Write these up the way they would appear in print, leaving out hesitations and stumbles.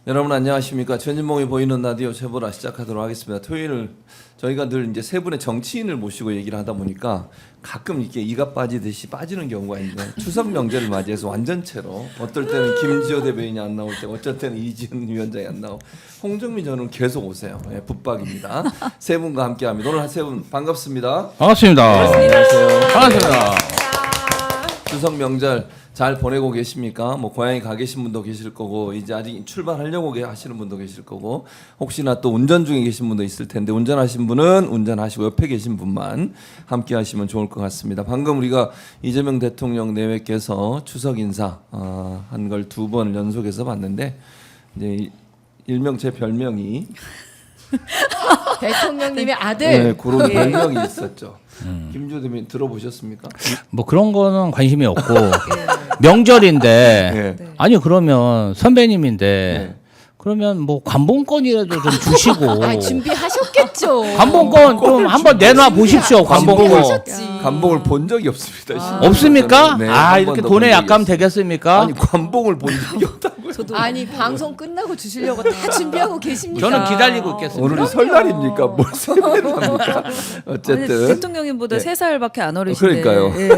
여러분 안녕하십니까? 최진봉이 보이는 라디오 최보라 시작하도록 하겠습니다. 토요일을 저희가 늘 이제 세 분의 정치인을 모시고 얘기를 하다 보니까 가끔 이렇게 이가 빠지듯이 빠지는 경우가 있는데 추석 명절을 맞이해서 완전체로 어떨 때는 김지호 대변인이 안 나올 때 어쩔 때는 이지은 위원장이 안 나오고 홍정민 저는 계속 오세요. 예, 붙박입니다. 세 분과 함께합니다. 오늘 세 분 반갑습니다. 반갑습니다. 안녕하세요. 반갑습니다. 추석 명절 잘 보내고 계십니까? 뭐 고향에 가 계신 분도 계실 거고 이제 아직 출발하려고 하시는 분도 계실 거고 혹시나 또 운전 중에 계신 분도 있을 텐데 운전하신 분은 운전하시고 옆에 계신 분만 함께 하시면 좋을 것 같습니다. 방금 우리가 이재명 대통령 내외께서 추석 인사 한 걸 2번 연속해서 봤는데 이제 일명 제 별명이 대통령님의 아들. 네, 그런 별명이 있었죠. 김지호 대변인 들어보셨습니까? 뭐 그런 거는 관심이 없고 명절인데 네. 아니 그러면 선배님인데 네. 그러면 뭐 관봉권이라도 좀 주시고 아, 준비하셨겠죠. 관봉권 좀 한번 내놔 보십시오. 관봉권 관봉을 본 적이 없습니다. 없습니까? 네, 아 한 이렇게 번도 돈에 본 적이 약하면 없어요. 되겠습니까? 아니 관봉을 본 적이 없다고요. 아니 방송 끝나고 주시려고 다 준비하고 계십니까? 저는 기다리고 있겠습니다. 오늘이 설날입니까? 뭘 세배합니까? 어쨌든 아니, 대통령님보다 네. 3살밖에 안 어리신데. 그러니까요. 예.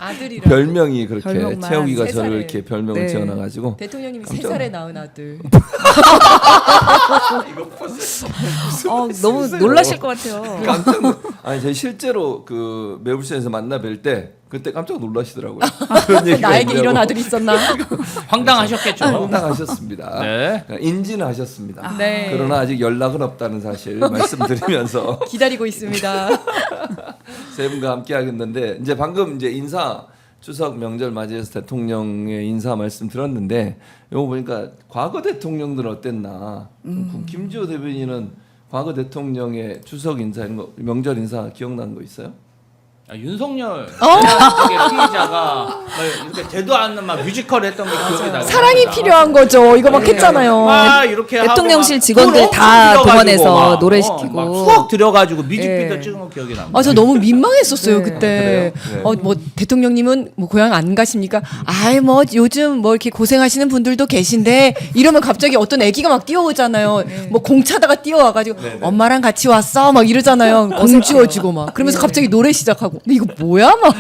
아들이라. 별명이 그렇게 별명만 채우기가 세 저를 살에. 이렇게 별명을 네. 지어놔가지고 대통령님이 3살에 낳은 아들. 너무 놀라실 것 같아요. 아니 제가 실제로 그 매불쇼에서 만나 뵐 때 그때 깜짝 놀라시더라고요. 그런 얘기가 나에게 있냐고. 이런 아들이 있었나? 황당하셨겠죠. 황당하셨습니다. 네. 인지는 하셨습니다. 네. 그러나 아직 연락은 없다는 사실 말씀드리면서 기다리고 있습니다. 세 분과 함께 하겠는데 이제 방금 이제 인사 추석 명절 맞이해서 대통령의 인사 말씀 들었는데 이거 보니까 과거 대통령들은 어땠나? 김지호 대변인은 과거 대통령의 추석 인사 이런 거 명절 인사 기억나는 거 있어요? 아, 윤석열 되게 피의자가 막 이렇게 되도 않는 막 뮤지컬 했던 게 기억이 나요. 사랑이 필요한 거죠. 이거 막 했잖아요. 막 이렇게 하고 대통령실 막 직원들 수억 다 들여가지고 동원해서 막, 노래시키고. 막 수억 들여가지고 뮤직비디오 예. 찍은 거 기억이 납니다. 아, 저 너무 민망했었어요, 네. 그때. 그래요? 네. 뭐, 대통령님은 뭐 고향 안 가십니까? 아이, 뭐, 요즘 뭐 이렇게 고생하시는 분들도 계신데, 이러면 갑자기 어떤 애기가 막 뛰어오잖아요. 뭐 공차다가 뛰어와가지고, 엄마랑 같이 왔어? 막 이러잖아요. 공 쥐어주고 막. 그러면서 갑자기 노래 시작하고. 근데 이거 뭐야? 막.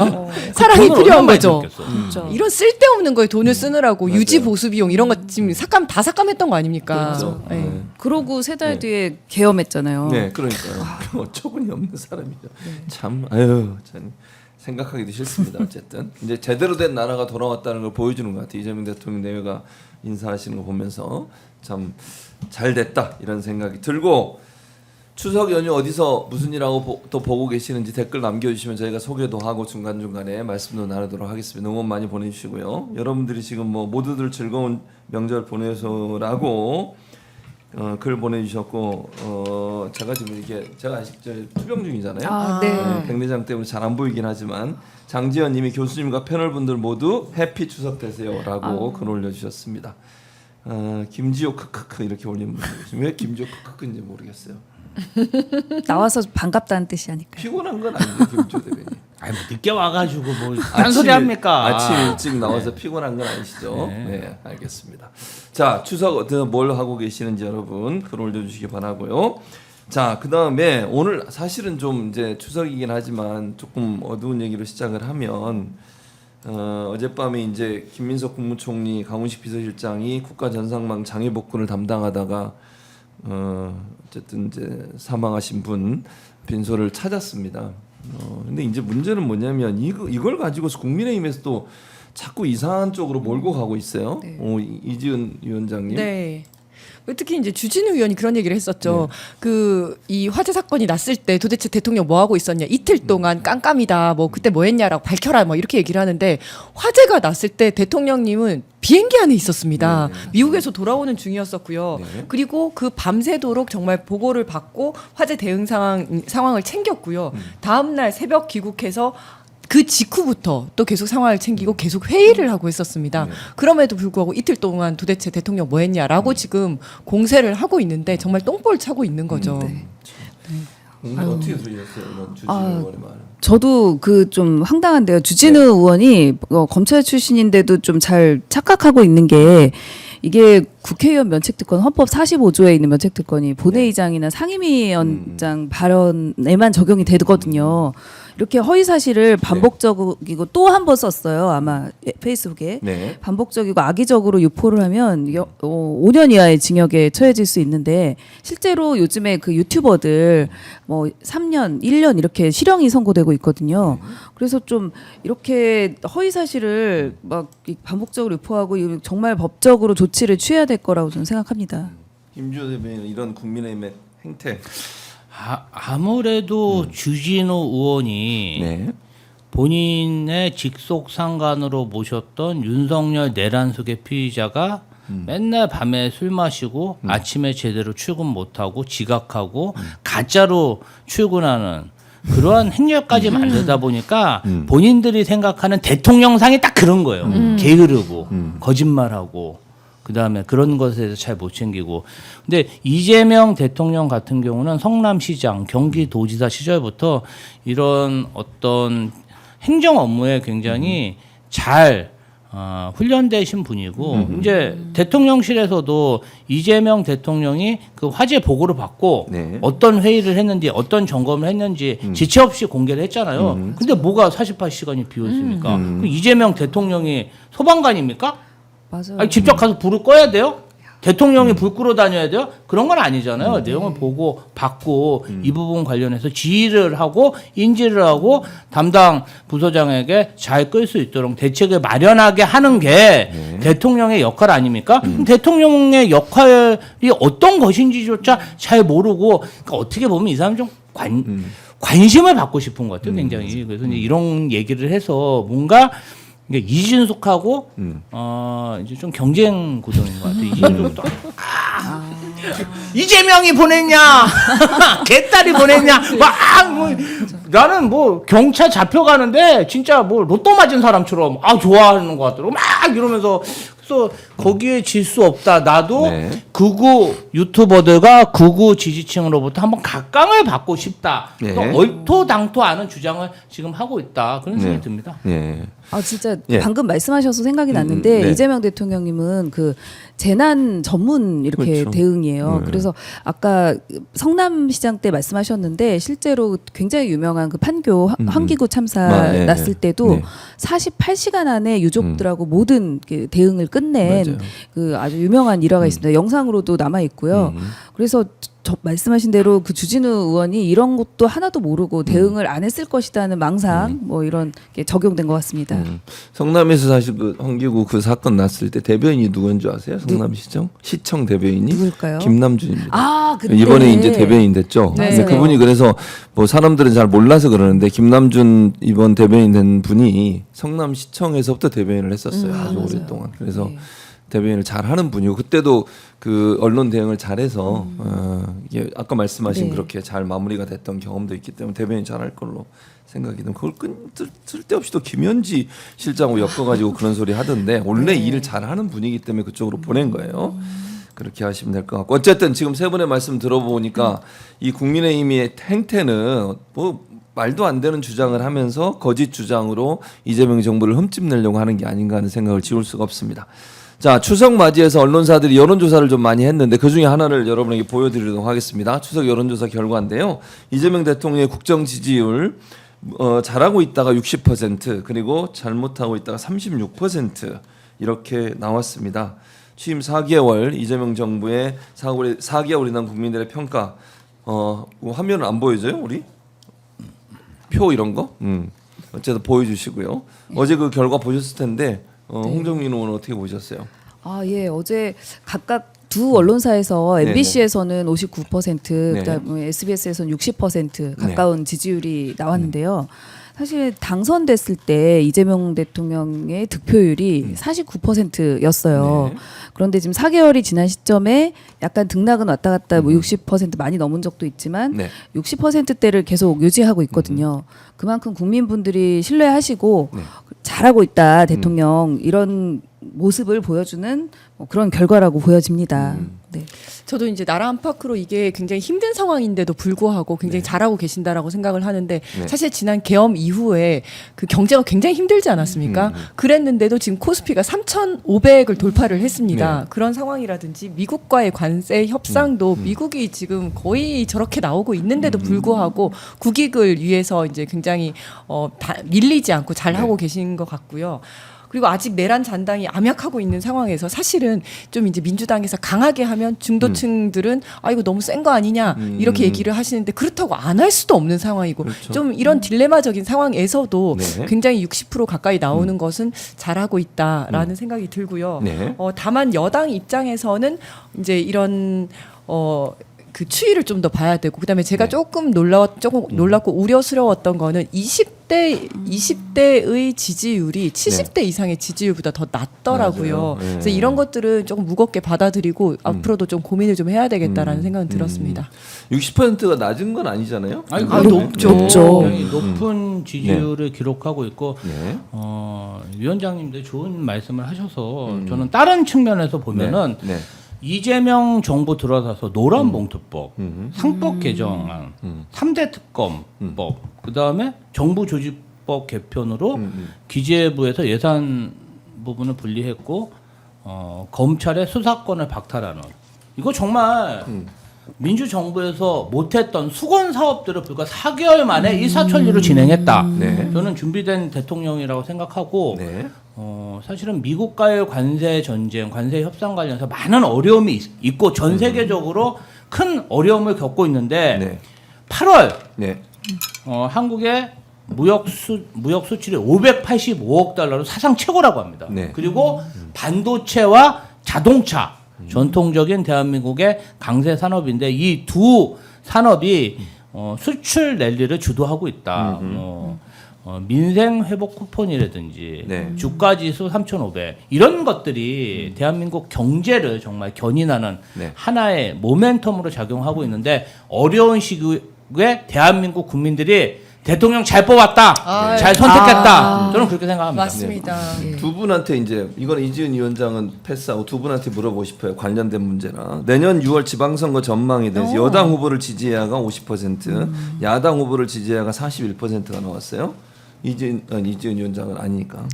사랑이 돈을 필요한 얼마나 거죠. 들였겠어. 진짜. 이런 쓸데없는 거에 돈을 쓰느라고 맞아요. 유지 보수 비용 이런 거 지금 다 삭감했던 거 아닙니까? 그렇죠. 예. 네. 그러고 3달 네. 뒤에 계엄했잖아요. 네, 그러니까요. 어처구니 없는 사람이죠. 참, 아유, 참 생각하기도 싫습니다. 어쨌든 이제 제대로 된 나라가 돌아왔다는 걸 보여주는 것 같아요. 이재명 대통령 내외가 인사하시는 거 보면서 참 잘 됐다 이런 생각이 들고 추석 연휴 어디서 무슨 일하고 또 보고 계시는지 댓글 남겨주시면 저희가 소개도 하고 중간중간에 말씀도 나누도록 하겠습니다. 응원 많이 보내주시고요. 여러분들이 지금 뭐 모두들 즐거운 명절 보내소라고 글 보내주셨고 제가 지금 이렇게 제가 아직 투병 중이잖아요. 아, 네. 백내장 때문에 잘 안 보이긴 하지만 장지연님이 교수님과 패널분들 모두 해피 추석 되세요라고 글 올려주셨습니다. 김지호 크크크 이렇게 올리는 분들 계시면 왜 김지호 크크크인지 모르겠어요. 나와서 반갑다는 뜻이 아닐까요? 피곤한 건 아니죠 김지호 대변인. 아니 뭐 늦게 와가지고 뭐 딴소리 합니까? 아침 일찍 나와서 피곤한 건 아니시죠? 네, 알겠습니다. 자, 추석 어떤 뭘 하고 계시는지 여러분 글 올려주시기 바라고요. 자, 그 다음에 오늘 사실은 좀 이제 추석이긴 하지만 조금 어두운 얘기로 시작을 하면 어젯밤에 이제 김민석 국무총리, 강훈식 비서실장이 국가전상망 장애복근을 담당하다가 어쨌든 이제 사망하신 분 빈소를 찾았습니다. 근데 이제 문제는 뭐냐면 이걸 가지고서 국민의힘에서 또 자꾸 이상한 쪽으로 몰고 가고 있어요. 네. 이지은 위원장님. 네. 특히 이제 주진우 의원이 그런 얘기를 했었죠. 그 이 화재 사건이 났을 때 도대체 대통령 뭐 하고 있었냐? 이틀 동안 깜깜이다. 뭐 그때 뭐 했냐라고 밝혀라. 뭐 이렇게 얘기를 하는데 화재가 났을 때 대통령님은 비행기 안에 있었습니다. 네. 미국에서 돌아오는 중이었었고요. 네. 그리고 그 밤새도록 정말 보고를 받고 화재 대응 상황을 챙겼고요. 다음 날 새벽 귀국해서 그 직후부터 또 계속 상황을 챙기고 계속 회의를 하고 있었습니다. 그럼에도 불구하고 이틀 동안 도대체 대통령 뭐 했냐라고 지금 공세를 하고 있는데 정말 똥볼 차고 있는 거죠. 어떻게 들으셨어요? 이런 주진우 의원의 말은. 저도 그 좀 황당한데요. 주진우 의원이 검찰 출신인데도 좀 잘 착각하고 있는 게 이게 국회의원 면책특권 헌법 45조에 있는 면책특권이 본회의장이나 상임위원장 발언에만 적용이 되거든요. 이렇게 허위 사실을 반복적이고 또 한 번 썼어요. 아마 페이스북에 네. 반복적이고 악의적으로 유포를 하면 5년 이하의 징역에 처해질 수 있는데 실제로 요즘에 그 유튜버들 뭐 3년, 1년 이렇게 실형이 선고되고 있거든요. 그래서 좀 이렇게 허위 사실을 막 반복적으로 유포하고 이거 정말 법적으로 조치를 취해야 될 거라고 저는 생각합니다. 김주호 대변인 이런 국민의힘의 행태. 아무래도 주진우 의원이 네. 본인의 직속 상관으로 모셨던 윤석열 내란 속의 피의자가 맨날 밤에 술 마시고 아침에 제대로 출근 못하고 지각하고 가짜로 출근하는 그러한 행렬까지 만들다 보니까 본인들이 생각하는 대통령상이 딱 그런 거예요. 게으르고 거짓말하고 그다음에 그런 것에 대해서 잘 못 챙기고. 근데 이재명 대통령 같은 경우는 성남시장, 경기도지사 시절부터 이런 어떤 행정 업무에 굉장히 잘 훈련되신 분이고 이제 대통령실에서도 이재명 대통령이 그 화재 보고를 받고 네. 어떤 회의를 했는지 어떤 점검을 했는지 지체 없이 공개를 했잖아요. 근데 뭐가 48시간이 비었습니까? 그럼 이재명 대통령이 소방관입니까? 맞아요. 아니, 직접 가서 불을 꺼야 돼요? 대통령이 불 끄러 다녀야 돼요? 그런 건 아니잖아요. 내용을 보고 받고 이 부분 관련해서 지휘를 하고 인지를 하고 담당 부서장에게 잘 끌 수 있도록 대책을 마련하게 하는 게 대통령의 역할 아닙니까? 그럼 대통령의 역할이 어떤 것인지조차 잘 모르고 그러니까 어떻게 보면 이 사람 좀 관심을 받고 싶은 것 같아요. 굉장히. 그래서 이제 이런 얘기를 해서 뭔가 그러니까 이진숙하고 이제 좀 경쟁 구도인 것 같아요. 이진숙도 이재명이 보냈냐, 개딸이 보냈냐, 뭐 나는 뭐 경찰 잡혀가는데 진짜 뭐 로또 맞은 사람처럼 좋아하는 것 같더라고 막 이러면서. 그래서 거기에 질 수 없다. 나도 네. 극우 유튜버들과 극우 지지층으로부터 한번 각광을 받고 싶다. 네. 또 얼토당토 않은 주장을 지금 하고 있다. 그런 생각이 듭니다. 네. 진짜 예. 방금 말씀하셔서 생각이 났는데 네. 이재명 대통령님은 그 재난 전문 이렇게 그렇죠. 대응이에요. 그래서 아까 성남시장 때 말씀하셨는데 실제로 굉장히 유명한 그 판교 환기구 참사 네. 났을 때도 네. 48시간 안에 유족들하고 모든 그 대응을 끝낸 맞아요. 그 아주 유명한 일화가 있습니다. 영상으로도 남아 있고요. 그래서 저 말씀하신 대로 그 주진우 의원이 이런 것도 하나도 모르고 대응을 안 했을 것이라는 망상 뭐 이런 게 적용된 것 같습니다. 성남에서 사실 그 황기구 그 사건 났을 때 대변인이 누구인 줄 아세요? 성남시청 시청 대변인이 누굴까요? 김남준입니다. 그때. 이번에 이제 대변인 됐죠. 네. 근데 그분이 그래서 뭐 사람들은 잘 몰라서 그러는데 김남준 이번 대변인 된 분이 성남시청에서부터 대변인을 했었어요. 아주 오랫동안. 그래서 대변인을 잘 하는 분이고 그때도 그 언론 대응을 잘해서 이게 아까 말씀하신 네. 그렇게 잘 마무리가 됐던 경험도 있기 때문에 대변인 잘할 걸로 생각이 듭니다. 그걸 쓸데없이 또 김현지 실장하고 엮어가지고 그런 소리 하던데 원래 일을 잘하는 분이기 때문에 그쪽으로 보낸 거예요. 그렇게 하시면 될 것 같고 어쨌든 지금 세 분의 말씀 들어보니까 이 국민의힘의 행태는 뭐 말도 안 되는 주장을 하면서 거짓 주장으로 이재명 정부를 흠집내려고 하는 게 아닌가 하는 생각을 지울 수가 없습니다. 자, 추석 맞이해서 언론사들이 여론조사를 좀 많이 했는데 그중에 하나를 여러분에게 보여드리도록 하겠습니다. 추석 여론조사 결과인데요. 이재명 대통령의 국정 지지율 잘하고 있다가 60% 그리고 잘못하고 있다가 36% 이렇게 나왔습니다. 취임 4개월 이재명 정부의 4개월이난 국민들의 평가 화면은 안 보여줘요 우리? 표 이런 거? 어쨌든 보여주시고요. 어제 그 결과 보셨을 텐데 홍정민 의원은 어떻게 보셨어요? 예, 어제 각각 두 언론사에서 네네. MBC에서는 59%, 네. 그다음에 SBS에서는 60% 가까운 지지율이 나왔는데요. 사실 당선됐을 때 이재명 대통령의 득표율이 49%였어요. 네. 그런데 지금 4개월이 지난 시점에 약간 등락은 왔다 갔다 뭐 60% 많이 넘은 적도 있지만 네. 60%대를 계속 유지하고 있거든요. 그만큼 국민분들이 신뢰하시고 네. 잘하고 있다 대통령 이런 모습을 보여주는 뭐 그런 결과라고 보여집니다. 네. 저도 이제 나라 안팎으로 이게 굉장히 힘든 상황인데도 불구하고 굉장히 잘하고 계신다라고 생각을 하는데 사실 지난 계엄 이후에 그 경제가 굉장히 힘들지 않았습니까? 그랬는데도 지금 코스피가 3,500을 돌파를 했습니다. 그런 상황이라든지 미국과의 관세 협상도 미국이 지금 거의 저렇게 나오고 있는데도 불구하고 국익을 위해서 이제 굉장히 밀리지 않고 잘 하고 계신 것 같고요. 그리고 아직 내란 잔당이 암약하고 있는 상황에서 사실은 좀 이제 민주당에서 강하게 하면 중도층들은 아 이거 너무 센 거 아니냐 이렇게 얘기를 하시는데 그렇다고 안 할 수도 없는 상황이고 그렇죠. 좀 이런 딜레마적인 상황에서도 네. 굉장히 60% 가까이 나오는 것은 잘하고 있다라는 생각이 들고요. 네. 다만 여당 입장에서는 이제 이런 그 추이를 좀 더 봐야 되고 그다음에 제가 조금 놀랐고 우려스러웠던 거는 20대의 지지율이 70대 이상의 지지율보다 더 낮더라고요. 맞아요. 네. 그래서 이런 것들은 조금 무겁게 받아들이고 앞으로도 좀 고민을 좀 해야 되겠다라는 생각은 들었습니다. 60%가 낮은 건 아니잖아요. 아니, 아, 높죠. 높죠. 굉장히 높은 지지율을 기록하고 있고 네. 위원장님도 좋은 말씀을 하셔서 저는 다른 측면에서 보면은 네. 이재명 정부 들어서서 노란봉투법, 상법 개정안, 3대 특검법, 그다음에 정부 조직법 개편으로 기재부에서 예산 부분을 분리했고 검찰의 수사권을 박탈하는 이거 정말 민주정부에서 못했던 수건 사업들을 불과 4개월 만에 일사천리로 진행했다. 네. 저는 준비된 대통령이라고 생각하고 네. 사실은 미국과의 관세 전쟁, 관세 협상 관련해서 많은 어려움이 있고 전 세계적으로 큰 어려움을 겪고 있는데 네. 8월 네. 한국의 무역 수출이 585억 달러로 사상 최고라고 합니다. 네. 그리고 반도체와 자동차 전통적인 대한민국의 강세 산업인데 이 두 산업이 수출 랠리를 주도하고 있다. 민생 회복 쿠폰이라든지 네. 주가 지수 3,500 이런 것들이 대한민국 경제를 정말 견인하는 네. 하나의 모멘텀으로 작용하고 있는데 어려운 시기에 대한민국 국민들이 대통령 잘 뽑았다, 아, 잘 선택했다. 저는 그렇게 생각합니다. 맞습니다. 두 분한테 이제 이건 이지은 위원장은 패스하고 두 분한테 물어보고 싶어요. 관련된 문제나 내년 6월 지방선거 전망에 대해서 여당 후보를 지지해야가 50%, 야당 후보를 지지해야가 41%가 나왔어요. 이지은 위원장은 아니니까.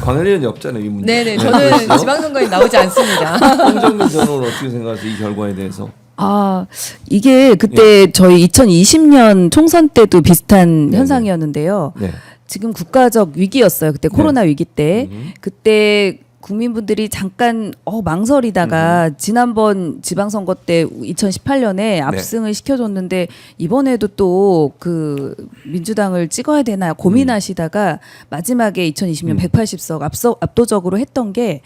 광일 의원이 없잖아요 이 문제. 네네 저는 지방선거에 나오지 않습니다. 홍정민 전원은 어떻게 생각하세요 이 결과에 대해서? 이게 그때 저희 2020년 총선 때도 비슷한 네네. 현상이었는데요. 네. 지금 국가적 위기였어요. 그때 코로나 위기 때. 그때 국민분들이 잠깐 망설이다가 지난번 지방선거 때 2018년에 압승을 시켜줬는데 이번에도 또 그 민주당을 찍어야 되나 고민하시다가 마지막에 2020년 180석 압도적으로 했던 게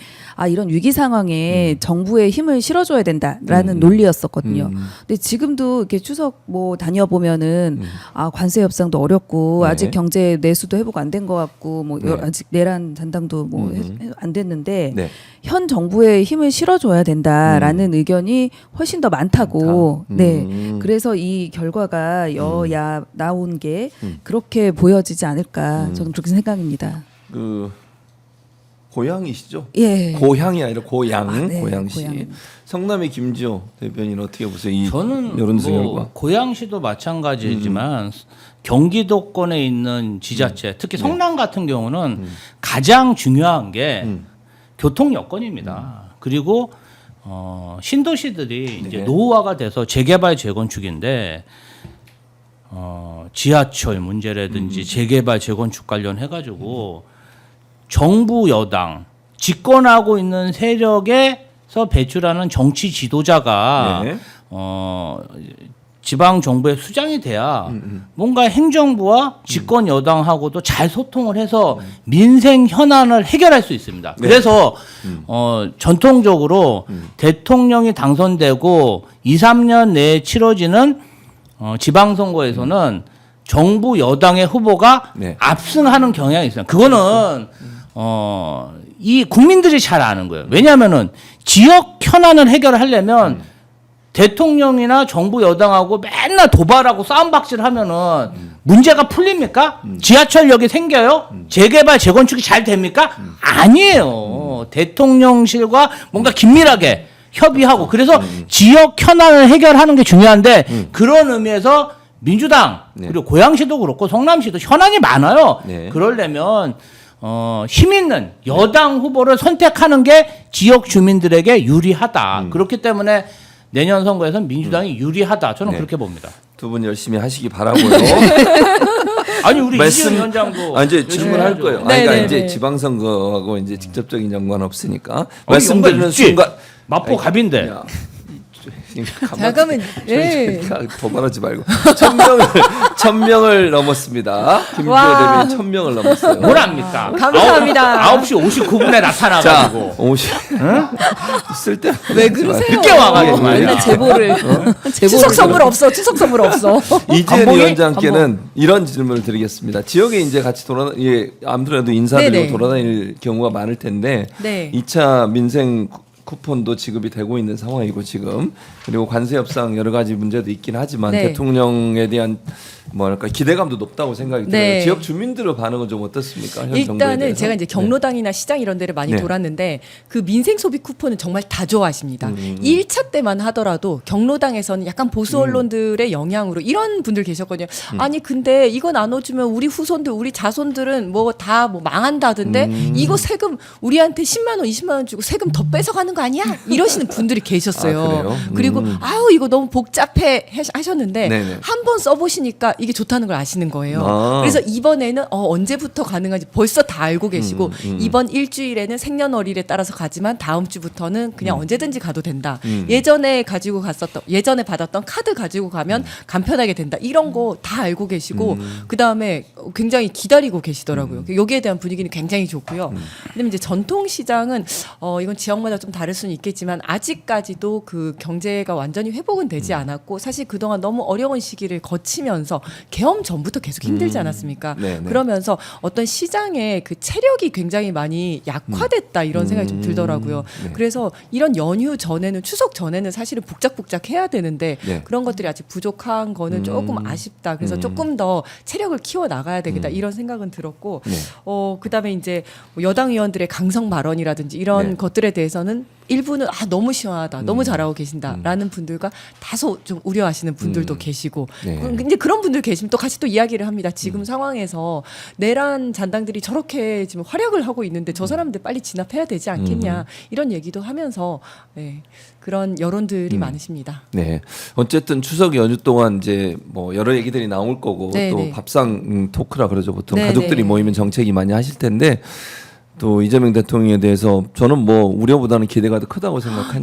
이런 위기 상황에 정부의 힘을 실어줘야 된다라는 논리였었거든요. 근데 지금도 이렇게 추석 뭐 다녀보면은 관세 협상도 어렵고 네. 아직 경제 내수도 회복 안 된 것 같고 뭐 네. 아직 내란 잔당도 뭐 안 됐는데 네. 현 정부의 힘을 실어줘야 된다라는 의견이 훨씬 더 많다고. 많다. 네. 그래서 이 결과가 여야 나온 게 그렇게 보여지지 않을까. 저는 그렇게 생각입니다. 그 고향이시죠? 예. 고향이 아니라 고양, 네, 고양시. 고양. 성남의 김지호 대변인 어떻게 보세요? 이 저는 여론조사 결과. 뭐 고양시도 마찬가지지만 경기도권에 있는 지자체, 특히 성남 같은 경우는 가장 중요한 게 교통 여건입니다. 그리고 신도시들이 이제 네. 노후화가 돼서 재개발 재건축인데 지하철 문제라든지 재개발 재건축 관련해 가지고 정부 여당 집권하고 있는 세력에서 배출하는 정치 지도자가 네. 지방 정부의 수장이 돼야 뭔가 행정부와 집권 여당하고도 잘 소통을 해서 민생 현안을 해결할 수 있습니다. 네. 그래서 전통적으로 대통령이 당선되고 2, 3년 내에 치러지는 지방선거에서는 정부 여당의 후보가 네. 압승하는 경향이 있어요. 그거는 이 국민들이 잘 아는 거예요. 왜냐하면은 지역 현안을 해결하려면 대통령이나 정부 여당하고 맨날 도발하고 싸움박질 하면은 문제가 풀립니까? 지하철역이 생겨요? 재개발 재건축이 잘 됩니까? 아니에요. 대통령실과 뭔가 긴밀하게 협의하고 그래서 지역 현안을 해결하는 게 중요한데 그런 의미에서 민주당 네. 그리고 고양시도 그렇고 성남시도 현안이 많아요. 네. 그러려면 힘 있는 여당 후보를 선택하는 게 지역 주민들에게 유리하다. 그렇기 때문에 내년 선거에서는 민주당이 유리하다. 저는 네. 그렇게 봅니다. 두 분 열심히 하시기 바라고요. 아니 우리 말씀- 이지은 위원장도 이제 열심히 질문할 해야죠. 거예요. 네, 그러니까 네, 이제 네. 지방선거하고 이제 직접적인 연관 없으니까 연관 말씀드리는 있지. 순간 마포 갑인데. 야, 잠깐만, 예. 도발하지 말고 1,000명을 넘었습니다. 김기호 와. 대변인 1,000명을 넘었어요. 뭘 합니까? 감사합니다. 9시 59분에 자, 나타나가지고. 50 쓸데 왜 그러세요? 늦게 와가지고 말이야. 맨날 제보를 추석 선물 없어. 추석 선물 없어. 이재현 감봉이? 위원장께는 이런 질문을 드리겠습니다. 지역에 이제 같이 아무래도 인사드리고 네네. 돌아다닐 경우가 많을 텐데 네. 2차 민생 쿠폰도 지급이 되고 있는 상황이고 지금 그리고 관세 협상 여러 가지 문제도 있긴 하지만 네. 대통령에 대한 뭐랄까 기대감도 높다고 생각이 들어요. 네. 지역 주민들의 반응은 좀 어떻습니까? 현 정부에 일단은 대해서? 제가 이제 네. 경로당이나 시장 이런 데를 많이 네. 돌았는데 그 민생 소비 쿠폰은 정말 다 좋아하십니다. 1차 때만 하더라도 경로당에서는 약간 보수 언론들의 영향으로 이런 분들 계셨거든요. 아니 근데 이거 나눠주면 우리 후손들 우리 자손들은 뭐 다 뭐 망한다던데 이거 세금 우리한테 10만 원 20만 원 주고 세금 더 뺏어가는 거 아니야? 이러시는 분들이 계셨어요. 아, 그래요? 그리고 아유 이거 너무 복잡해 하셨는데 네네. 한 번 써보시니까 이게 좋다는 걸 아시는 거예요. 아. 그래서 이번에는 언제부터 가능한지 벌써 다 알고 계시고 이번 일주일에는 생년월일에 따라서 가지만 다음 주부터는 그냥 언제든지 가도 된다. 예전에 받았던 카드 가지고 가면 간편하게 된다. 이런 거 다 알고 계시고 그 다음에 굉장히 기다리고 계시더라고요. 여기에 대한 분위기는 굉장히 좋고요. 그다음에 이제 전통시장은 이건 지역마다 좀 다를 수는 있겠지만 아직까지도 그 경제가 완전히 회복은 되지 않았고 사실 그동안 너무 어려운 시기를 거치면서 계엄 전부터 계속 힘들지 않았습니까? 네, 네. 그러면서 어떤 시장의 그 체력이 굉장히 많이 약화됐다 이런 생각이 좀 들더라고요. 네. 그래서 이런 연휴 전에는 추석 전에는 사실은 복작복작 해야 되는데 네. 그런 것들이 아직 부족한 거는 조금 아쉽다. 그래서 조금 더 체력을 키워 나가야 되겠다 이런 생각은 들었고 네. 그다음에 이제 뭐 여당 의원들의 강성 발언이라든지 이런 네. 것들에 대해서는 일부는 너무 시원하다, 너무 잘하고 계신다라는 분들과 다소 좀 우려하시는 분들도 계시고 네. 이제 그런 분들 계시면 또 같이 또 이야기를 합니다. 지금 상황에서 내란 잔당들이 저렇게 지금 활약을 하고 있는데 저 사람들 빨리 진압해야 되지 않겠냐 이런 얘기도 하면서 네, 그런 여론들이 많으십니다. 네. 어쨌든 추석 연휴 동안 이제 뭐 여러 얘기들이 나올 거고 네, 또 네. 밥상 토크라 그러죠. 보통 네, 가족들이 네. 모이면 정책이 많이 하실 텐데 또 이재명 대통령에 대해서 저는 뭐 우려보다는 기대가 더 크다고 생각하니